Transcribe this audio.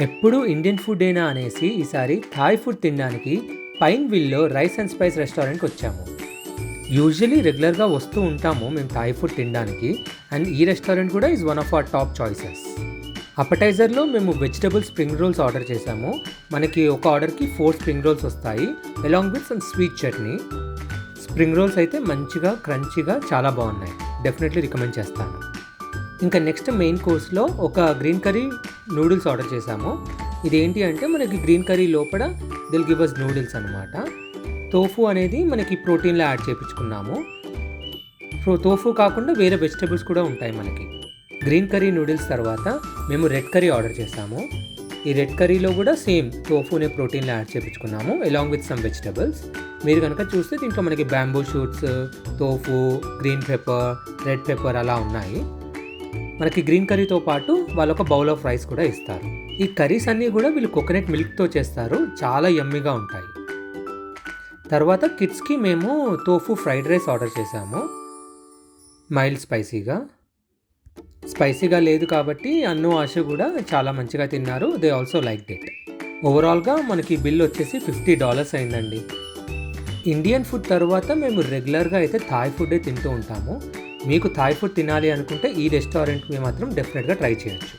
ఎప్పుడు Indian food అయినా అనేసి ఈసారి థాయ్ ఫుడ్ తినడానికి Pine Willow Rice and Spice రెస్టారెంట్కి వచ్చాము. యూజువలీ రెగ్యులర్గా వస్తూ ఉంటాము మేము థాయ్ ఫుడ్ తినడానికి, అండ్ ఈ రెస్టారెంట్ కూడా is one of our top choices. అపటైజర్లో మేము వెజిటబుల్ స్ప్రింగ్ రోల్స్ ఆర్డర్ చేసాము. మనకి ఒక ఆర్డర్కి 4 స్ప్రింగ్ రోల్స్ వస్తాయి along with some sweet chutney. Spring rolls అయితే మంచిగా క్రంచీగా చాలా బాగున్నాయి, డెఫినెట్లీ రికమెండ్ చేస్తాను. ఇంకా నెక్స్ట్ మెయిన్ కోర్స్లో ఒక గ్రీన్ కర్రీ నూడిల్స్ ఆర్డర్ చేసాము. ఇదేంటి అంటే మనకి గ్రీన్ కర్రీ లోపల దిల్ గివ్ అస్ నూడిల్స్ అనమాట. తోఫు అనేది మనకి ప్రోటీన్లో యాడ్ చేయించుకున్నాము. తోఫు కాకుండా వేరే వెజిటబుల్స్ కూడా ఉంటాయి మనకి. గ్రీన్ కర్రీ నూడిల్స్ తర్వాత మేము రెడ్ కర్రీ ఆర్డర్ చేసాము. ఈ రెడ్ కర్రీలో కూడా సేమ్ తోఫునే ప్రోటీన్లో యాడ్ చేయించుకున్నాము అలాంగ్ విత్ సమ్ వెజిటబుల్స్. మీరు కనుక చూస్తే దీంట్లో మనకి bamboo shoots, tofu, green pepper, red pepper అలా ఉన్నాయి. మనకి గ్రీన్ కర్రీతో పాటు వాళ్ళు ఒక బౌల్ ఆఫ్ రైస్ కూడా ఇస్తారు. ఈ కర్రీస్ అన్నీ కూడా వీళ్ళు కోకోనట్ మిల్క్తో చేస్తారు, చాలా యమ్మీగా ఉంటాయి. తర్వాత కిడ్స్కి మేము తోఫు ఫ్రైడ్ రైస్ ఆర్డర్ చేసాము. మైల్డ్ స్పైసీగా లేదు కాబట్టి అన్ను ఆశ కూడా చాలా మంచిగా తిన్నారు. They also like it. ఓవరాల్గా మనకి బిల్ వచ్చేసి $50 అయిందండి. ఇండియన్ ఫుడ్ తర్వాత మేము రెగ్యులర్గా అయితే థాయ్ ఫుడ్డే తింటూ ఉంటాము. మీకు థాయ్ ఫుడ్ తినాలి అనుకుంటే ఈ రెస్టారెంట్ని మాత్రం డెఫినెట్గా ట్రై చేయొచ్చు.